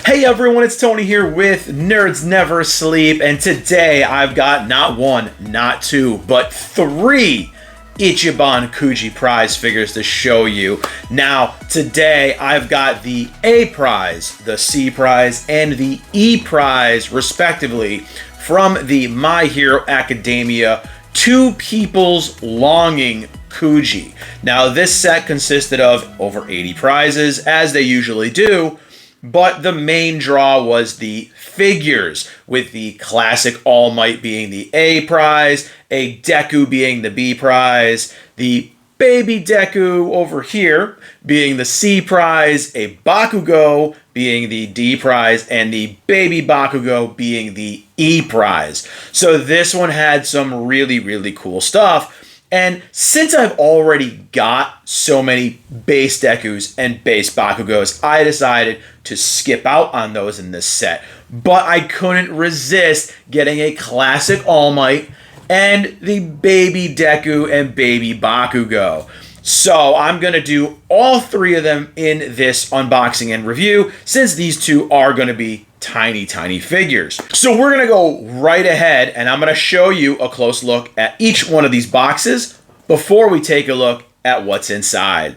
Hey everyone, it's Tony here with Nerds Never Sleep, and today I've got not one, not two, but three Ichiban Kuji prize figures to show you. Now, today I've got the A prize, the C prize, and the E prize, respectively, from the My Hero Academia Two People's Longing Kuji. Now, this set consisted of over 80 prizes, as they usually do, but the main draw was the figures, with the classic All Might being the A prize, a Deku being the B prize, the baby Deku over here being the C prize, a Bakugo being the D prize, and the baby Bakugo being the E prize. So this one had some really cool stuff. And since I've already got so many base Dekus and base Bakugos, I decided to skip out on those in this set. But I couldn't resist getting a classic All Might and the baby Deku and baby Bakugo. So I'm going to do all three of them in this unboxing and review, since these two are going to be tiny figures. So we're going to go right ahead, and I'm going to show you a close look at each one of these boxes before we take a look at what's inside.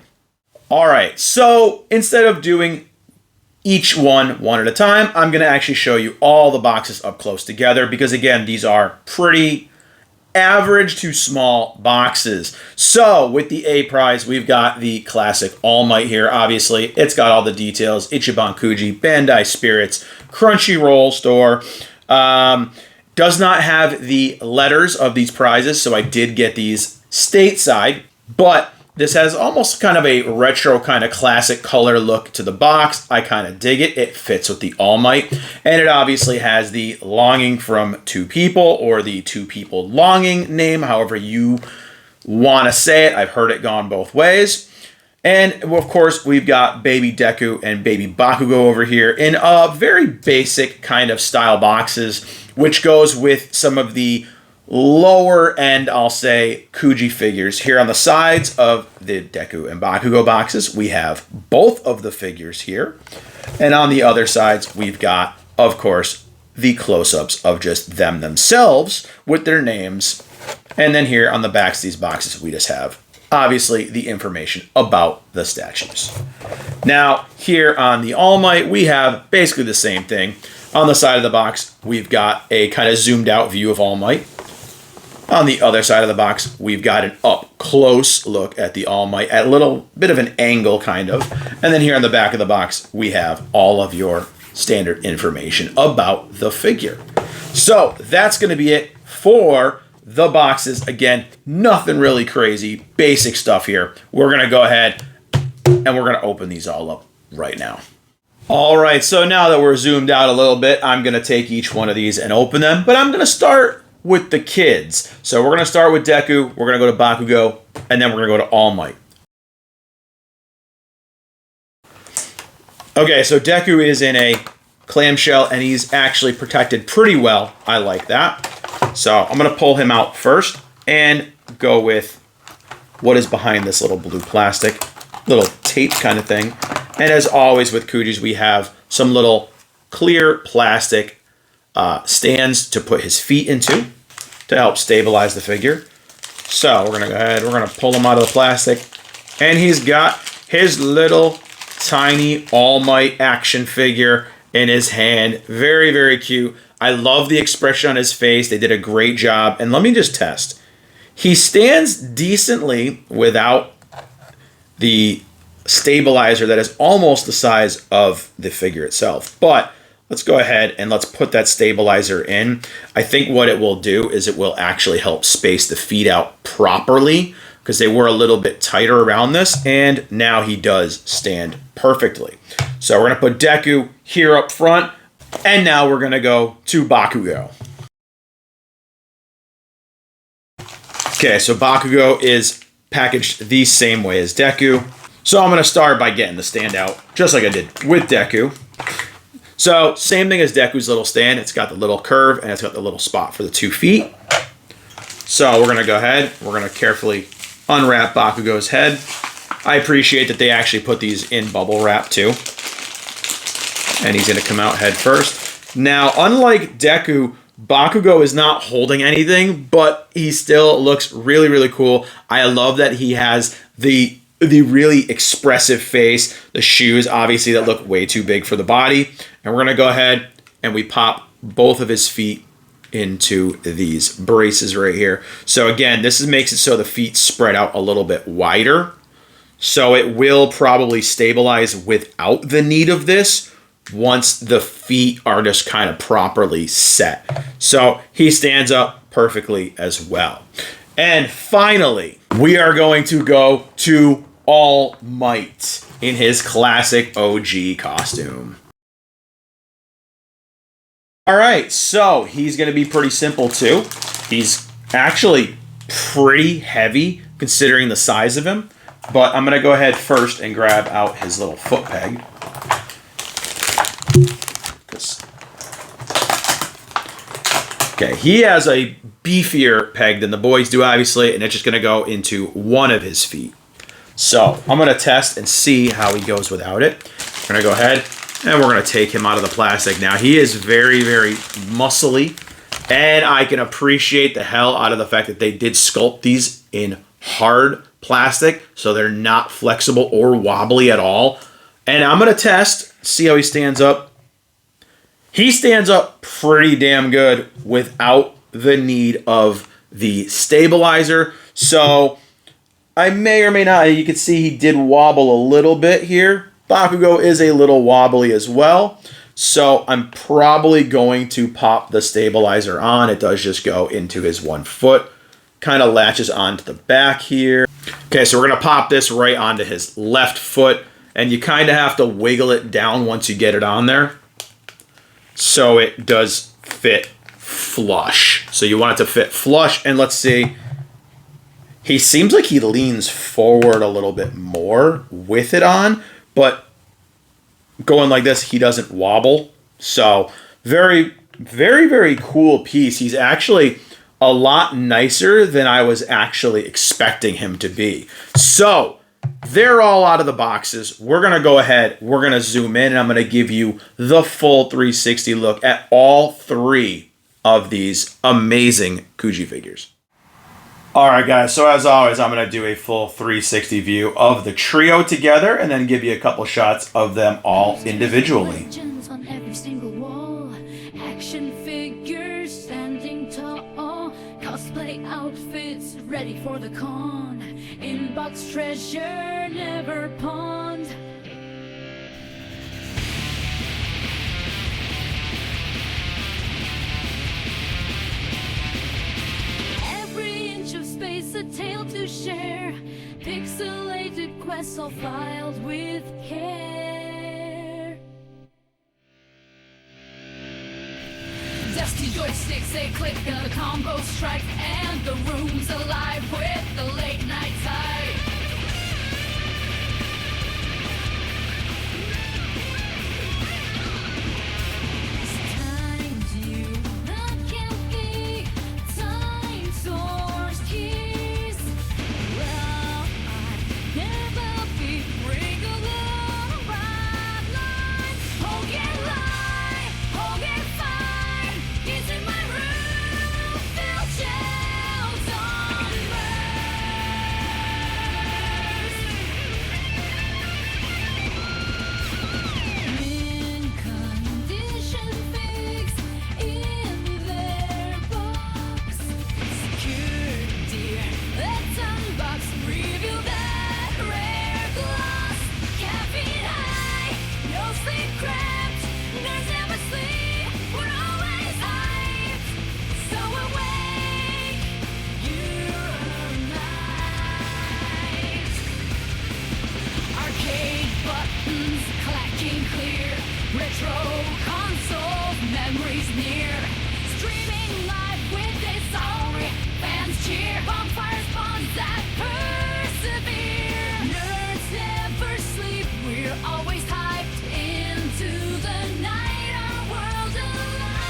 All right, so instead of doing each one at a time, I'm going to actually show you all the boxes up close together, because again, these are pretty average to small boxes. So with the A prize, we've got the classic All Might here. Obviously, it's got all the details. Ichiban Kuji, Bandai Spirits, Crunchyroll store. Does not have the letters of these prizes, so I did get these stateside, but this has almost kind of a retro kind of classic color look to the box. I kind of dig it. It fits with the All Might, and it obviously has the Longing from Two People, or the Two People Longing name, however you want to say it. I've heard it gone both ways. And of course, we've got baby Deku and baby Bakugo over here in very basic kind of style boxes, which goes with some of the lower end, I'll say, Kuji figures. Here on the sides of the Deku and Bakugo boxes, we have both of the figures here. And on the other sides, we've got, of course, the close-ups of just them themselves with their names. And then here on the backs of these boxes, we just have, obviously, the information about the statues. Now, here on the All Might, we have basically the same thing. On the side of the box, we've got a kind of zoomed out view of All Might. On the other side of the box, we've got an up-close look at the All Might, at a little bit of an angle, kind of. And then here on the back of the box, we have all of your standard information about the figure. So that's going to be it for the boxes. Again, nothing really crazy, basic stuff here. We're going to go ahead and we're going to open these all up right now. All right, so now that we're zoomed out a little bit, I'm going to take each one of these and open them, but I'm going to start with the kids. So we're going to start with Deku, we're going to go to Bakugo, and then we're going to go to All Might. Okay, so Deku is in a clamshell, and he's actually protected pretty well. I like that. So I'm going to pull him out first and go with what is behind this little blue plastic, little tape kind of thing. And as always with Kujis, we have some little clear plastic stands to put his feet into to help stabilize the figure. So we're going to go ahead, we're going to pull him out of the plastic, and he's got his little tiny All Might action figure in his hand. Very cute. I love the expression on his face. They did a great job. And let me just test. He stands decently without the stabilizer that is almost the size of the figure itself. But let's go ahead and let's put that stabilizer in. I think what it will do is it will actually help space the feet out properly, because they were a little bit tighter around this, and now he does stand perfectly. So we're going to put Deku here up front, and now we're going to go to Bakugo. Okay, so Bakugo is packaged the same way as Deku. So I'm going to start by getting the stand out, just like I did with Deku. So same thing as Deku's little stand. It's got the little curve, and it's got the little spot for the 2 feet. So we're going to go ahead. We're going to carefully unwrap Bakugo's head. I appreciate that they actually put these in bubble wrap too. And he's going to come out head first. Now, unlike Deku, Bakugo is not holding anything, but he still looks really, really cool. I love that he has the really expressive face, the shoes, obviously, that look way too big for the body. And we're going to go ahead and we pop both of his feet into these braces right here. So again, this makes it so the feet spread out a little bit wider. So it will probably stabilize without the need of this once the feet are just kind of properly set. So he stands up perfectly as well. And finally, we are going to go to All Might in his classic OG costume. All right, so he's going to be pretty simple too. He's actually pretty heavy considering the size of him, but I'm going to go ahead first and grab out his little foot peg. Okay, he has a beefier peg than the boys do, obviously, and it's just going to go into one of his feet. So I'm going to test and see how he goes without it. We're going to go ahead and we're going to take him out of the plastic. Now, he is very, very muscly, and I can appreciate the hell out of the fact that they did sculpt these in hard plastic, so they're not flexible or wobbly at all. And I'm going to test, see how he stands up. He stands up pretty damn good without the need of the stabilizer. So I may or may not, you can see he did wobble a little bit here. Bakugo is a little wobbly as well. So I'm probably going to pop the stabilizer on. It does just go into his one foot. Kind of latches onto the back here. Okay, so we're going to pop this right onto his left foot. And you kind of have to wiggle it down once you get it on there, so it does fit flush. So you want it to fit flush, and let's see. He seems like he leans forward a little bit more with it on, but going like this, he doesn't wobble. So very, very, very cool piece. He's actually a lot nicer than I was actually expecting him to be. So they're all out of the boxes. We're going to go ahead. We're going to zoom in, and I'm going to give you the full 360 look at all three of these amazing Kuji figures. All right, guys. So as always, I'm going to do a full 360 view of the trio together and then give you a couple shots of them all individually. On every single wall, action figures standing tall, cosplay outfits ready for the con, inbox treasure never pawned. Every inch of space a tale to share, pixelated quests all filed with care. Dusty joysticks, they click, the combo strike, and the room's alive with the late night tide. Times you that can't be, time source keys. Well, I'd never be wriggled on a right line. Oh, get lie, oh, get fine. He's in my room, filled shelves on mint condition figs in their box. Security, let's unbox, reveal that rare gloss. Caffeine high, no sleep cramped, nerves never sleep, we're always hyped, so awake, you're night. Arcade buttons clacking clear, retro console memories near, streaming live with a sorry fans cheer, bonfire spawns that persevere. Nerds never sleep, we're always hyped into the night, our world alive.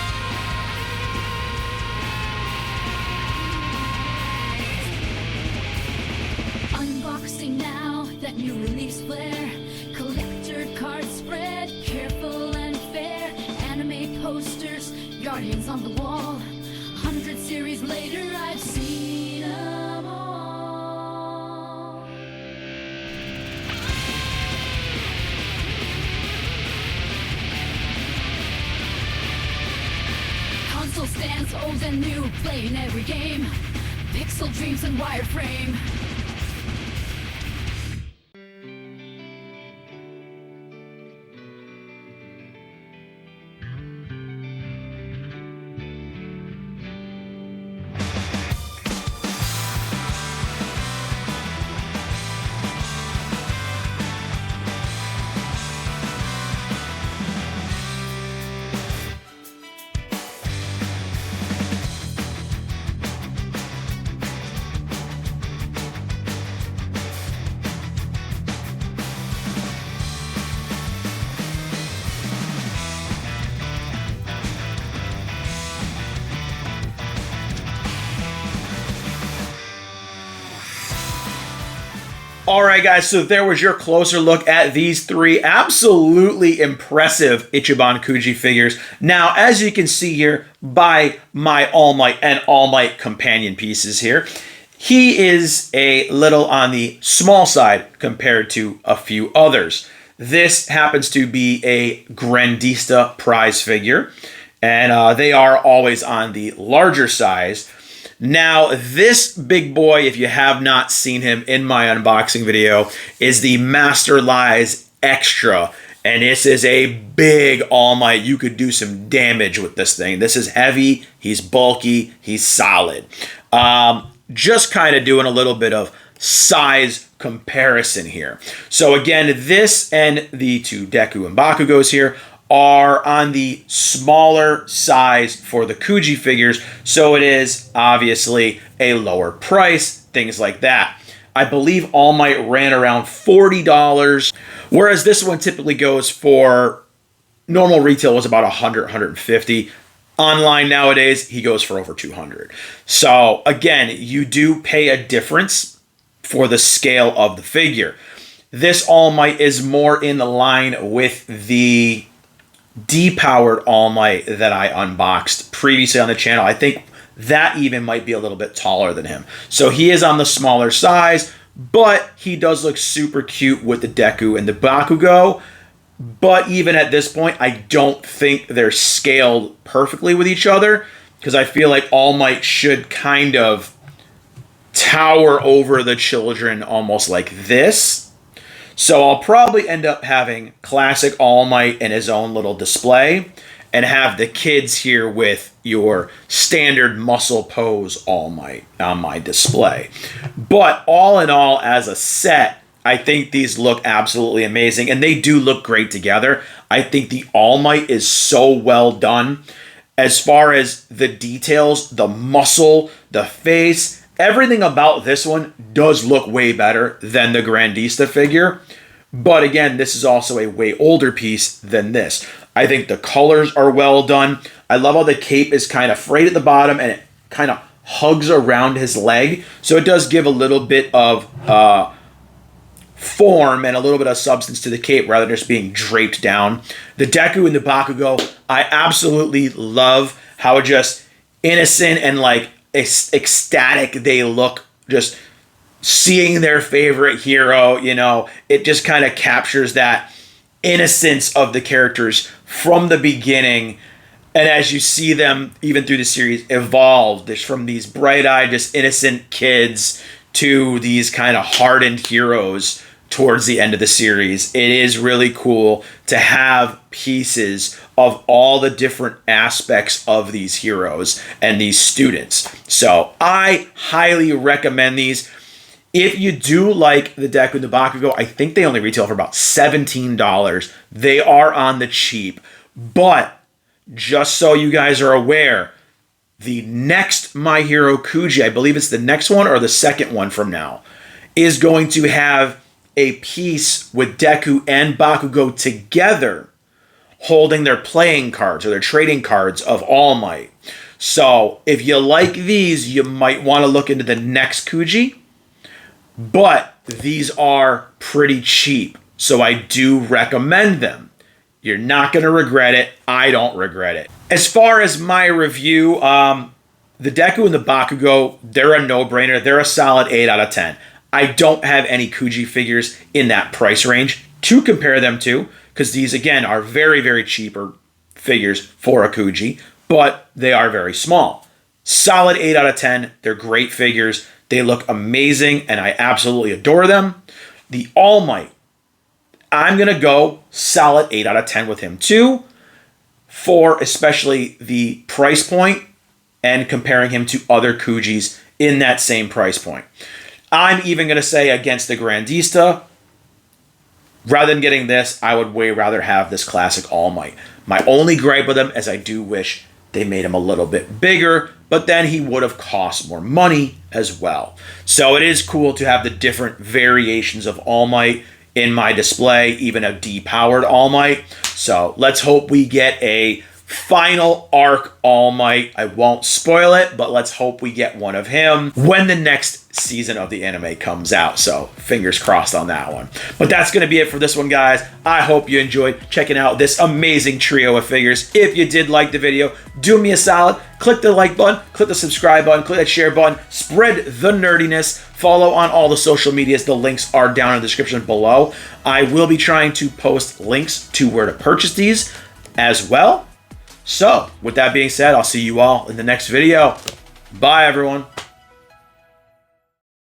Unboxing now, that new release flair, collector card spread, careful and guardians on the wall. 100 series later, I've seen them all. Console stands old and new, playing every game. Pixel dreams and wireframe. All right, guys, so there was your closer look at these three absolutely impressive Ichiban Kuji figures. Now, as you can see here by my All Might and All Might companion pieces here, he is a little on the small side compared to a few others. This happens to be a Grandista prize figure, and they are always on the larger size. Now, this big boy, if you have not seen him in my unboxing video, is the Master Lies Extra. And this is a big All Might. You could do some damage with this thing. This is heavy, he's bulky, he's solid. Just kind of doing a little bit of size comparison here. So again, this and the two Deku and Bakugos here are on the smaller size for the Kuji figures, so it is obviously a lower price, things like that. I believe All Might ran around $40, whereas this one typically goes for, normal retail was about $100, $150. Online nowadays, he goes for over $200. So again, you do pay a difference for the scale of the figure. This All Might is more in the line with the depowered All Might that I unboxed previously on the channel. I think that even might be a little bit taller than him. So he is on the smaller size, but he does look super cute with the Deku and the Bakugo. But even at this point, I don't think they're scaled perfectly with each other, because I feel like All Might should kind of tower over the children almost like this. So I'll probably end up having classic All Might in his own little display, and have the kids here with your standard muscle pose All Might on my display. But all in all, as a set, I think these look absolutely amazing, and they do look great together. I think the All Might is so well done. As far as the details, the muscle, the face, everything about this one does look way better than the Grandista figure. But again, this is also a way older piece than this. I think the colors are well done. I love how the cape is kind of frayed at the bottom and it kind of hugs around his leg. So it does give a little bit of form and a little bit of substance to the cape rather than just being draped down. The Deku and the Bakugo, I absolutely love how just innocent and like ecstatic they look, just seeing their favorite hero. You know, it just kind of captures that innocence of the characters from the beginning, and as you see them even through the series evolve, there's from these bright-eyed, just innocent kids to these kind of hardened heroes towards the end of the series. It is really cool to have pieces of all the different aspects of these heroes and these students. So I highly recommend these. If you do like the Deku and the Bakugo, I think they only retail for about $17. They are on the cheap. But just so you guys are aware, the next My Hero Kuji, I believe it's the next one or the second one from now, is going to have a piece with Deku and Bakugo together holding their playing cards or their trading cards of All Might. So if you like these, you might want to look into the next Kuji, but these are pretty cheap, so I do recommend them. You're not going to regret it. I don't regret it. As far as my review, the Deku and the Bakugo, they're a no-brainer. They're a solid 8 out of 10. I don't have any Kuji figures in that price range to compare them to, because these, again, are very, very cheaper figures for a Kuji, but they are very small. Solid 8 out of 10. They're great figures. They look amazing, and I absolutely adore them. The All Might, I'm going to go solid 8 out of 10 with him too, for especially the price point and comparing him to other Kujis in that same price point. I'm even going to say against the Grandista, rather than getting this, I would way rather have this classic All Might. My only gripe with him is I do wish they made him a little bit bigger, but then he would have cost more money as well. So it is cool to have the different variations of All Might in my display, even a depowered All Might. So let's hope we get a final arc All Might. I won't spoil it, but let's hope we get one of him when the next season of the anime comes out. So fingers crossed on that one. But that's going to be it for this one, guys. I hope you enjoyed checking out this amazing trio of figures. If you did like the video, do me a solid. Click the like button, click the subscribe button, click that share button, spread the nerdiness, follow on all the social medias. The links are down in the description below. I will be trying to post links to where to purchase these as well. So, with that being said, I'll see you all in the next video. Bye, everyone.